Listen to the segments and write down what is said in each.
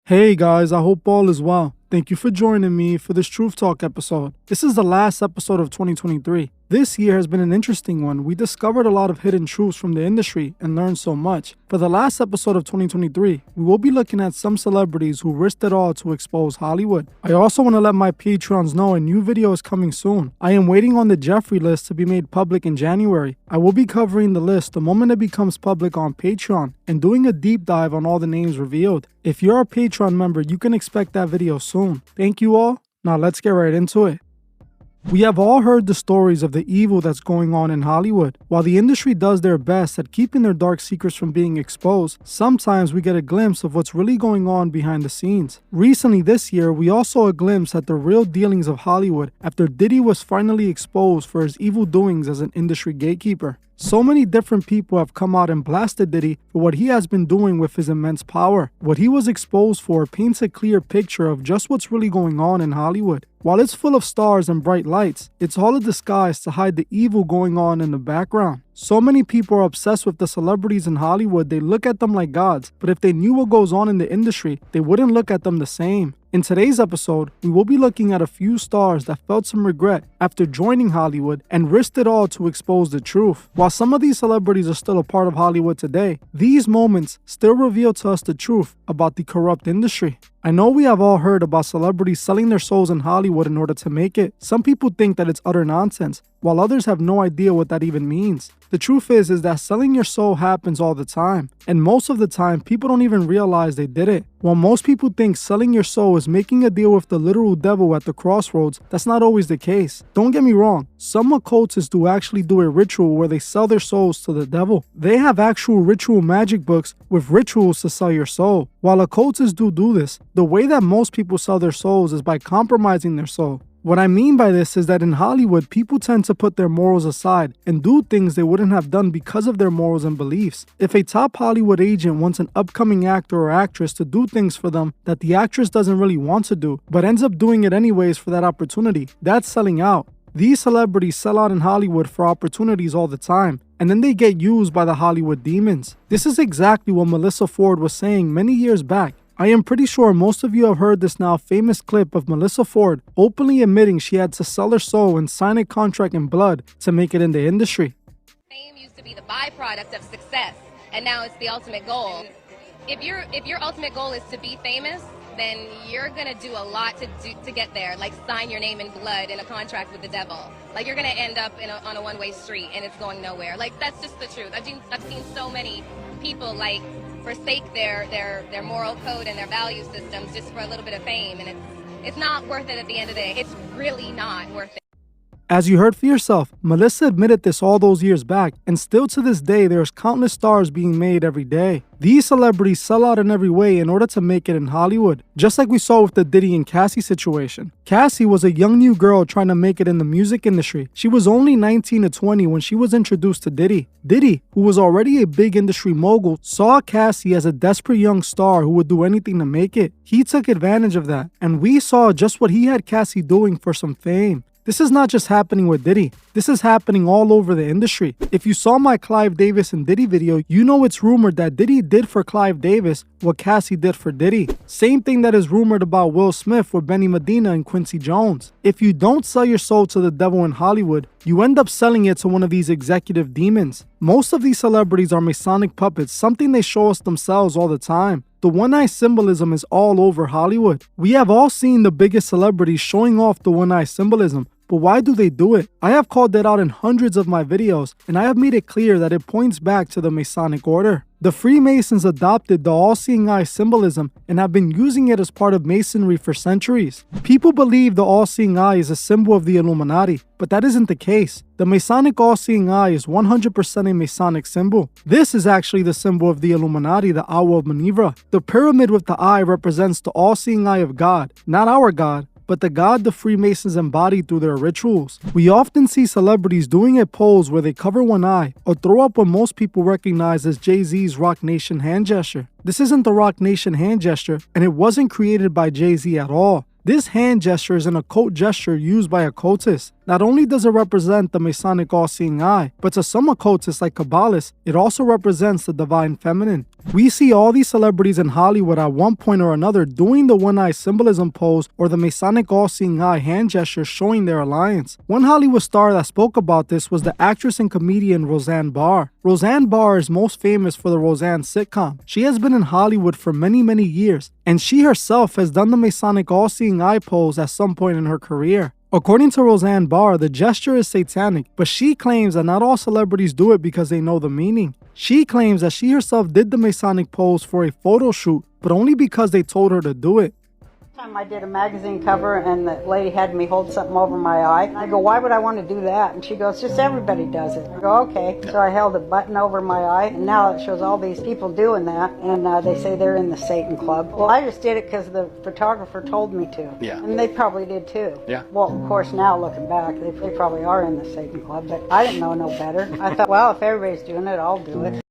Hey guys, I hope all is well. Thank you for joining me for this Truth Talk episode. This is the last episode of 2023. This year has been an interesting one. We discovered a lot of hidden truths from the industry and learned so much. For the last episode of 2023, we will be looking at some celebrities who risked it all to expose Hollywood. I also want to let my Patreons know a new video is coming soon. I am waiting on the Jeffrey list to be made public in January. I will be covering the list the moment it becomes public on Patreon and doing a deep dive on all the names revealed. If you're a Patreon member, you can expect that video soon. Thank you all. Now let's get right into it. We have all heard the stories of the evil that's going on in Hollywood. While the industry does their best at keeping their dark secrets from being exposed, sometimes we get a glimpse of what's really going on behind the scenes. Recently this year, we all saw a glimpse at the real dealings of Hollywood after Diddy was finally exposed for his evil doings as an industry gatekeeper. So many different people have come out and blasted Diddy for what he has been doing with his immense power. What he was exposed for paints a clear picture of just what's really going on in Hollywood. While it's full of stars and bright lights, it's all a disguise to hide the evil going on in the background. So many people are obsessed with the celebrities in Hollywood, they look at them like gods, but if they knew what goes on in the industry, they wouldn't look at them the same. In today's episode, we will be looking at a few stars that felt some regret after joining Hollywood and risked it all to expose the truth. While some of these celebrities are still a part of Hollywood today, these moments still reveal to us the truth about the corrupt industry. I know we have all heard about celebrities selling their souls in Hollywood in order to make it. Some people think that it's utter nonsense, while others have no idea what that even means. The truth is that selling your soul happens all the time, and most of the time people don't even realize they did it. While most people think selling your soul is making a deal with the literal devil at the crossroads, that's not always the case. Don't get me wrong, some occultists do actually do a ritual where they sell their souls to the devil. They have actual ritual magic books with rituals to sell your soul. While occultists do this, the way that most people sell their souls is by compromising their soul. What I mean by this is that in Hollywood, people tend to put their morals aside and do things they wouldn't have done because of their morals and beliefs. If a top Hollywood agent wants an upcoming actor or actress to do things for them that the actress doesn't really want to do, but ends up doing it anyways for that opportunity, that's selling out. These celebrities sell out in Hollywood for opportunities all the time, and then they get used by the Hollywood demons. This is exactly what Melissa Ford was saying many years back. I am pretty sure most of you have heard this now famous clip of Melissa Ford openly admitting she had to sell her soul and sign a contract in blood to make it in the industry. Fame used to be the byproduct of success, and now it's the ultimate goal. If your ultimate goal is to be famous, then you're gonna do a lot to get there, like sign your name in blood in a contract with the devil. Like you're gonna end up on a one-way street and it's going nowhere. Like that's just the truth. I've seen so many people like forsake their moral code and their value systems just for a little bit of fame, and it's not worth it at the end of the day. It's really not worth it. As you heard for yourself, Melissa admitted this all those years back, and still to this day there's countless stars being made every day. These celebrities sell out in every way in order to make it in Hollywood, just like we saw with the Diddy and Cassie situation. Cassie was a young new girl trying to make it in the music industry. She was only 19 to 20 when she was introduced to Diddy. Diddy, who was already a big industry mogul, saw Cassie as a desperate young star who would do anything to make it. He took advantage of that, and we saw just what he had Cassie doing for some fame. This is not just happening with Diddy. This is happening all over the industry. If you saw my Clive Davis and Diddy video, you know it's rumored that Diddy did for Clive Davis what Cassie did for Diddy. Same thing that is rumored about Will Smith with Benny Medina and Quincy Jones. If you don't sell your soul to the devil in Hollywood, you end up selling it to one of these executive demons. Most of these celebrities are Masonic puppets, something they show us themselves all the time. The one-eye symbolism is all over Hollywood. We have all seen the biggest celebrities showing off the one-eye symbolism, but why do they do it? I have called that out in hundreds of my videos, and I have made it clear that it points back to the Masonic order. The Freemasons adopted the all-seeing eye symbolism and have been using it as part of Masonry for centuries. People believe the all-seeing eye is a symbol of the Illuminati, but that isn't the case. The Masonic all-seeing eye is 100% a Masonic symbol. This is actually the symbol of the Illuminati, the Owl of Manivra. The pyramid with the eye represents the all-seeing eye of God, not our God, but the God the Freemasons embody through their rituals. We often see celebrities doing a pose where they cover one eye or throw up what most people recognize as Jay-Z's Rock Nation hand gesture. This isn't the Rock Nation hand gesture, and it wasn't created by Jay-Z at all. This hand gesture is an occult gesture used by occultists. Not only does it represent the Masonic all-seeing eye, but to some occultists like Kabbalists, it also represents the divine feminine. We see all these celebrities in Hollywood at one point or another doing the one-eye symbolism pose or the Masonic all-seeing eye hand gesture showing their alliance. One Hollywood star that spoke about this was the actress and comedian Roseanne Barr. Roseanne Barr is most famous for the Roseanne sitcom. She has been in Hollywood for many years, and she herself has done the Masonic all-seeing eye pose at some point in her career. According to Roseanne Barr, the gesture is satanic, but she claims that not all celebrities do it because they know the meaning. She claims that she herself did the Masonic pose for a photo shoot, but only because they told her to do it. Time I did a magazine cover and the lady had me hold something over my eye. I go, why would I want to do that? And she goes, just everybody does it. I go, okay. So I held a button over my eye, and now it shows all these people doing that, and they say they're in the Satan Club. Well, I just did it because the photographer told me to. Yeah. And they probably did too. Yeah. Well, of course, now looking back, they probably are in the Satan Club, but I didn't know no better. I thought, well, if everybody's doing it, I'll do it.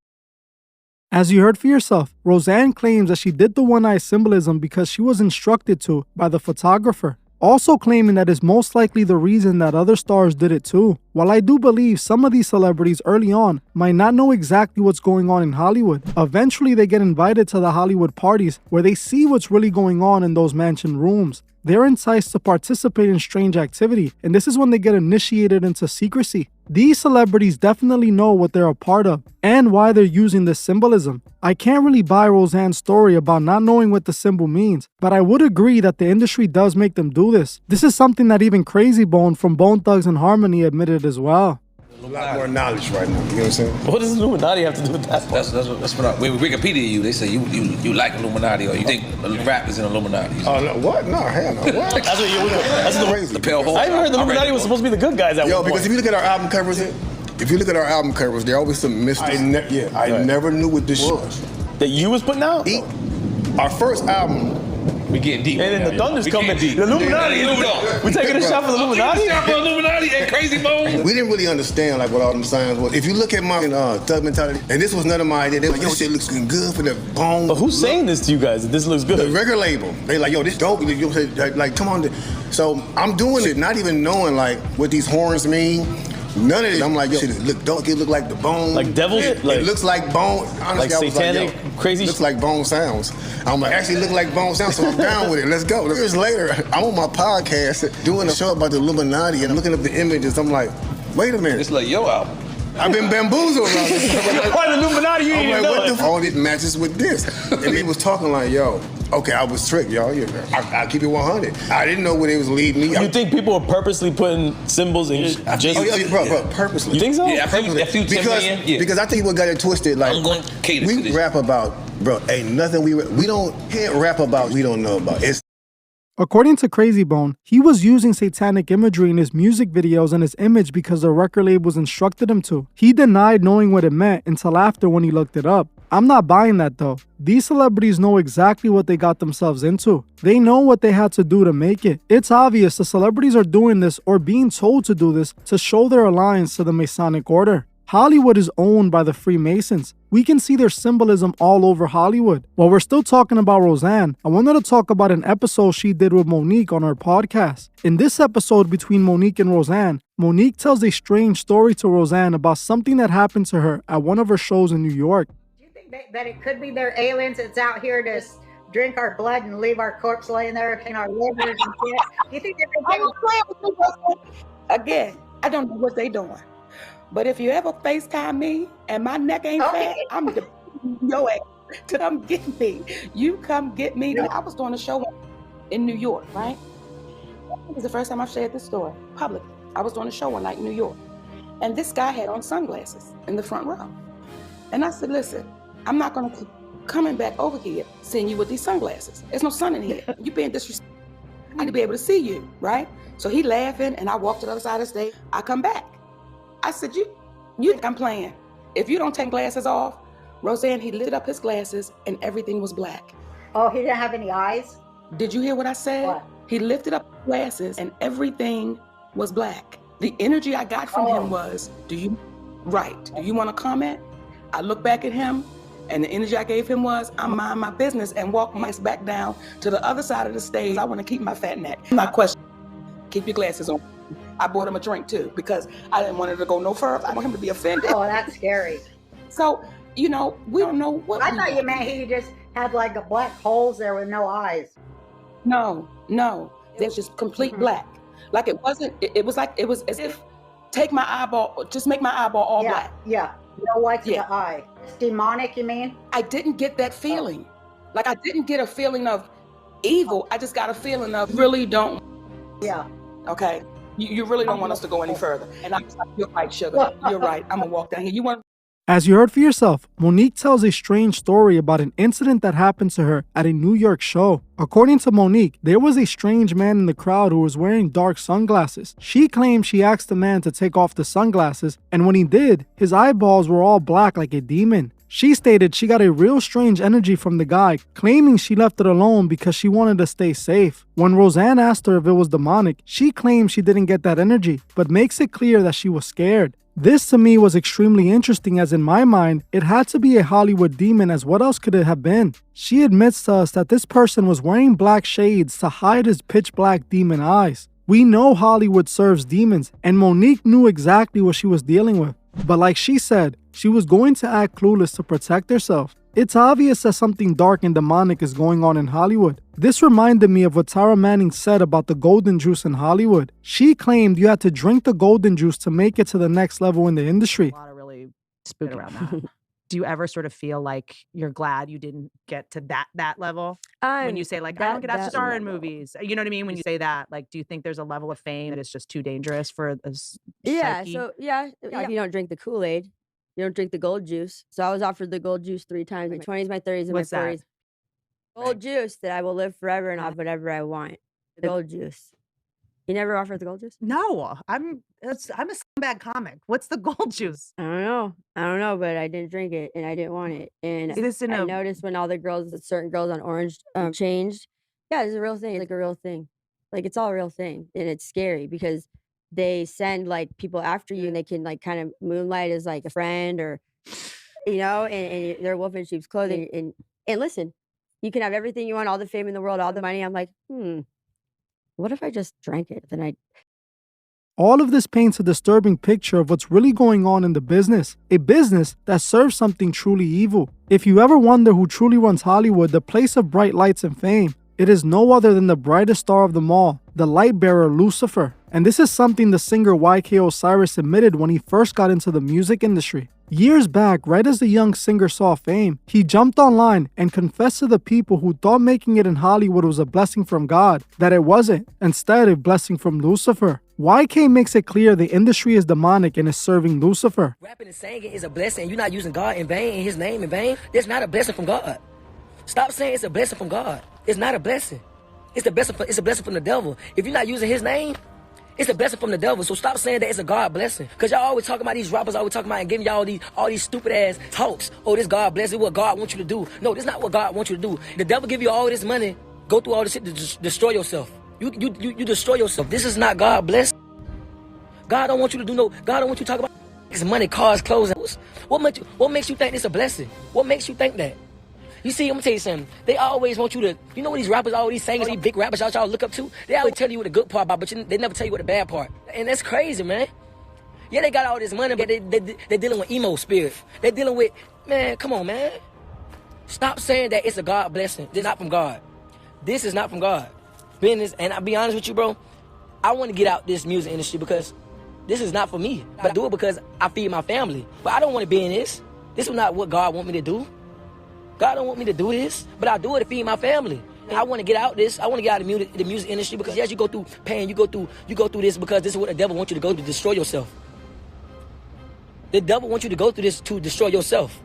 As you heard for yourself, Roseanne claims that she did the one-eye symbolism because she was instructed to by the photographer, also claiming that is most likely the reason that other stars did it too. While I do believe some of these celebrities early on might not know exactly what's going on in Hollywood, eventually they get invited to the Hollywood parties where they see what's really going on in those mansion rooms. They're enticed to participate in strange activity, and this is when they get initiated into secrecy. These celebrities definitely know what they're a part of and why they're using this symbolism. I can't really buy Roseanne's story about not knowing what the symbol means, but I would agree that the industry does make them do this. This is something that even Crazy Bone from Bone Thugs and Harmony admitted as well. A lot more knowledge right now, you know what I'm saying? What does Illuminati have to do with that? That's what when we Wikipedia you, they say you like Illuminati or you think rap is in Illuminati. Oh, no, what? No, hell no, what? That's crazy. The pale horse. I even heard the Illuminati was supposed to be the good guys at Yo, one point. because if you look at our album covers, there always some mystery. I never knew what this was. That you was putting out? Our first album. We getting deep. And then the Thunder's coming. The Illuminati. We taking a shot for the Illuminati? Shot for Illuminati and Crazy Bone. We didn't really understand like what all them signs was. If you look at my thug mentality, and this was none of my idea. They were like, yo, shit looks good for the bone. But who's saying this to you guys? That this looks good? The record label. They like, yo, this dope. You know, like, come on. So I'm doing it, not even knowing like what these horns mean. None of it. I'm like, yo, shit, it look dope. It look like the bone. Like devils? It looks like bone. Honestly, like I was satanic, like, yo, crazy looks like bone sounds. I'm like, actually look like bone sounds, so I'm down with it. Let's go. Years later, I'm on my podcast doing a show about the Illuminati and I'm looking up the images. I'm like, wait a minute. It's like yo album. I've been bamboozled around this. Why the Illuminati? You I'm ain't like, know what the all this matches with this? And he was talking like, yo, okay, I was tricked, y'all. I'll keep it 100. I didn't know where they was leading me. You think people are purposely putting symbols in just... Oh, yeah, bro, purposely. You think so? Yeah, Because I think what got it twisted, like, I'm going to cater to we this. rap about, bro, ain't nothing can't rap about we don't know about. It's According to Crazy Bone, he was using satanic imagery in his music videos and his image because the record labels instructed him to. He denied knowing what it meant until after when he looked it up. I'm not buying that though. These celebrities know exactly what they got themselves into. They know what they had to do to make it. It's obvious the celebrities are doing this or being told to do this to show their alliance to the Masonic Order. Hollywood is owned by the Freemasons. We can see their symbolism all over Hollywood. While we're still talking about Roseanne, I wanted to talk about an episode she did with MoNique on her podcast. In this episode between MoNique and Roseanne, MoNique tells a strange story to Roseanne about something that happened to her at one of her shows in New York. Do you think that it could be their aliens that's out here to drink our blood and leave our corpse laying there in our livers and shit? Do you think they're Again, I don't know what they doing. But if you ever FaceTime me and my neck ain't fat, I'm your ass to come get me. You come get me. I was doing a show in New York, right? It was the first time I've shared this story publicly. I was doing a show one night in New York. And this guy had on sunglasses in the front row. And I said, listen, I'm not going to keep coming back over here seeing you with these sunglasses. There's no sun in here. You being disrespectful. I need to be able to see you, right? So he laughing and I walked to the other side of the stage. I come back. I said, you think I'm playing? If you don't take glasses off, Roseanne, he lit up his glasses and everything was black. Oh, he didn't have any eyes? Did you hear what I said? What? He lifted up his glasses and everything was black. The energy I got from him was, do you want to comment? I looked back at him and the energy I gave him was, I mind my business and walk my ass back down to the other side of the stage. I want to keep my fat neck. My question, keep your glasses on. I bought him a drink too because I didn't want it to go no further. I want him to be offended. Oh, that's scary. So, you know, we don't know what. I thought you meant he just had like a black holes there with no eyes. No, there's just complete black. Like it wasn't. It was like it was as if take my eyeball, just make my eyeball all black. Yeah, no whites in the eye. It's demonic, you mean? I didn't get that feeling. Like I didn't get a feeling of evil. I just got a feeling of really don't. Yeah. Okay. You really don't want us to go any further. And I was like, you're right, sugar. You're right. I'm gonna walk down here. You want? As you heard for yourself, MoNique tells a strange story about an incident that happened to her at a New York show. According to MoNique, there was a strange man in the crowd who was wearing dark sunglasses. She claimed she asked the man to take off the sunglasses, and when he did, his eyeballs were all black like a demon. She stated she got a real strange energy from the guy, claiming she left it alone because she wanted to stay safe. When Roseanne asked her if it was demonic, she claimed she didn't get that energy, but makes it clear that she was scared. This to me was extremely interesting, as in my mind, it had to be a Hollywood demon, as what else could it have been? She admits to us that this person was wearing black shades to hide his pitch black demon eyes. We know Hollywood serves demons, and MoNique knew exactly what she was dealing with. But like she said, she was going to act clueless to protect herself. It's obvious that something dark and demonic is going on in Hollywood. This reminded me of what Tara Manning said about the golden juice in Hollywood. She claimed you had to drink the golden juice to make it to the next level in the industry. A lot of really spooky around that. Do you ever sort of feel like you're glad you didn't get to that level? When you say like, I don't get asked to star in movies. You know what I mean? When you say that, like, do you think there's a level of fame that is just too dangerous for a psyche? So if you don't drink the Kool-Aid, you don't drink the gold juice. So I was offered the gold juice 3 times, my 20s, my 30s, and What's my that? 40s. Gold juice that I will live forever and have whatever I want. The gold juice. You never offered the gold juice? No, I'm a scumbag comic. What's the gold juice? I don't know, but I didn't drink it and I didn't want it. And I noticed when all the girls, certain girls on Orange changed. Yeah, it's a real thing. It's like a real thing. Like it's all a real thing. And it's scary because they send like people after you and they can like kind of moonlight as like a friend or, you know, and they're wolf in sheep's clothing. And listen, you can have everything you want, all the fame in the world, all the money. I'm like, what if I just drank it? Then All of this paints a disturbing picture of what's really going on in the business, a business that serves something truly evil. If you ever wonder who truly runs Hollywood, the place of bright lights and fame, it is no other than the brightest star of them all, the light bearer Lucifer. And this is something the singer YK Osiris admitted when he first got into the music industry. Years back, right as the young singer saw fame, he jumped online and confessed to the people who thought making it in Hollywood was a blessing from God, that it wasn't, instead a blessing from Lucifer. YK makes it clear the industry is demonic and is serving Lucifer. Rapping and singing is a blessing. You're not using God in vain, in his name in vain. It's not a blessing from God. Stop saying it's a blessing from God. It's not a blessing. It's a blessing from the devil. If you're not using his name, it's a blessing from the devil. So stop saying that it's a God blessing. Because y'all always talking about these rappers, always talking about and giving y'all all these stupid ass talks. Oh, this God blessing, what God wants you to do. No, this is not what God wants you to do. The devil give you all this money, go through all this shit to destroy yourself. You destroy yourself. This is not God blessing. God don't want you to do God don't want you to talk about his money, cars, clothes. What makes you think it's a blessing? What makes you think that? You see, I'm gonna tell you something. They always want you to, you know what these rappers, all these singers, these big rappers y'all look up to? They always tell you what the good part about, but they never tell you what the bad part. And that's crazy, man. Yeah, they got all this money, but they're dealing with emo spirit. They're dealing with, man, come on, man. Stop saying that it's a God blessing. This is not from God. This is not from God. Business, and I'll be honest with you, bro. I want to get out this music industry because this is not for me. But I do it because I feed my family. But I don't want to be in this. This is not what God want me to do. God don't want me to do this, but I do it to feed my family. And I want to get out this. I want to get out of the music industry because yes, you go through pain. You go through this because this is what the devil wants you to go to destroy yourself. The devil wants you to go through this to destroy yourself.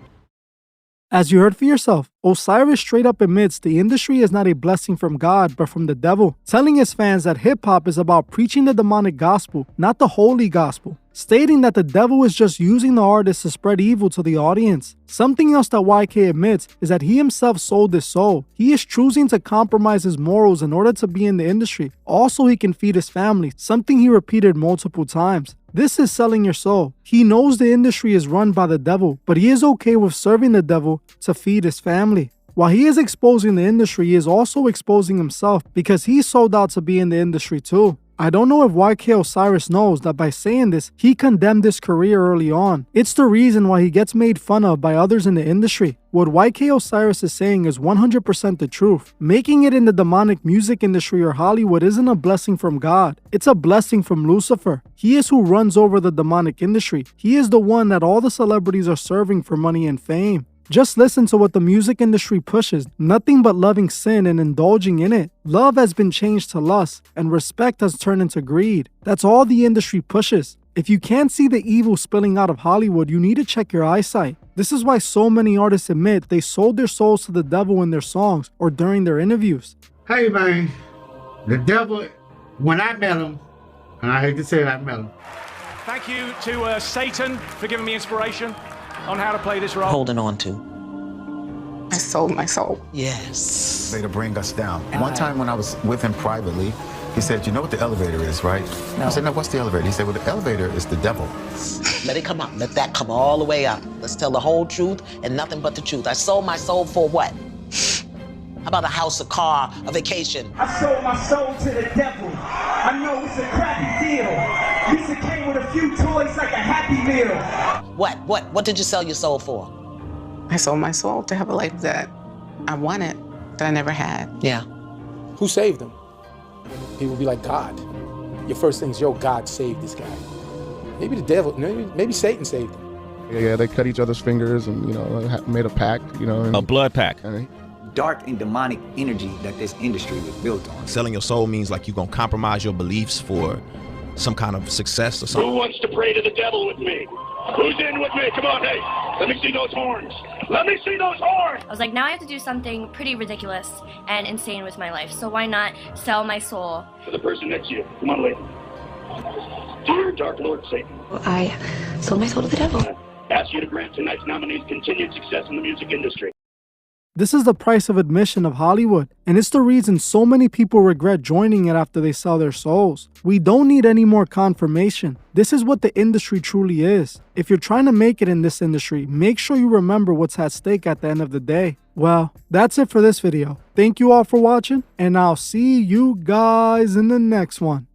As you heard for yourself, Osiris straight up admits the industry is not a blessing from God, but from the devil, telling his fans that hip-hop is about preaching the demonic gospel, not the holy gospel, stating that the devil is just using the artist to spread evil to the audience. Something else that YK admits is that he himself sold his soul. He is choosing to compromise his morals in order to be in the industry. Also, he can feed his family, something he repeated multiple times. This is selling your soul. He knows the industry is run by the devil, but he is okay with serving the devil to feed his family. While he is exposing the industry, he is also exposing himself because he sold out to be in the industry too. I don't know if YK Osiris knows that by saying this, he condemned his career early on. It's the reason why he gets made fun of by others in the industry. What YK Osiris is saying is 100% the truth. Making it in the demonic music industry or Hollywood isn't a blessing from God. It's a blessing from Lucifer. He is who runs over the demonic industry. He is the one that all the celebrities are serving for money and fame. Just listen to what the music industry pushes, nothing but loving sin and indulging in it. Love has been changed to lust, and respect has turned into greed. That's all the industry pushes. If you can't see the evil spilling out of Hollywood, you need to check your eyesight. This is why so many artists admit they sold their souls to the devil in their songs or during their interviews. Hey man, the devil, when I met him, and I hate to say it, I met him. Thank you to Satan for giving me inspiration on how to play this role. Holding on to. I sold my soul. Yes. They to bring us down. One time when I was with him privately, he said, "You know what the elevator is, right?" No. I said, "No, what's the elevator?" He said, "Well, the elevator is the devil." Let it come out. Let that come all the way out. Let's tell the whole truth and nothing but the truth. I sold my soul for what? How about a house, a car, a vacation? I sold my soul to the devil. I know it's a crappy deal. Lisa came with a few toys like a Happy Meal. What did you sell your soul for? I sold my soul to have a life that I wanted, that I never had. Yeah. Who saved him? People be like, God. Your first thing is, yo, God saved this guy. Maybe the devil, maybe Satan saved him. Yeah, they cut each other's fingers and, made a pact, A blood pact. Dark and demonic energy that this industry was built on. Selling your soul means like you're going to compromise your beliefs for some kind of success or something. Who wants to pray to the devil with me? Who's in with me? Come on, hey, let me see those horns. Let me see those horns. I was like, now I have to do something pretty ridiculous and insane with my life. So why not sell my soul? To the person next to you. Come on, lady. Dear Dark Lord Satan. I sold my soul to the devil. Ask you to grant tonight's nominees continued success in the music industry. This is the price of admission of Hollywood, and it's the reason so many people regret joining it after they sell their souls. We don't need any more confirmation. This is what the industry truly is. If you're trying to make it in this industry, make sure you remember what's at stake at the end of the day. Well, that's it for this video. Thank you all for watching, and I'll see you guys in the next one.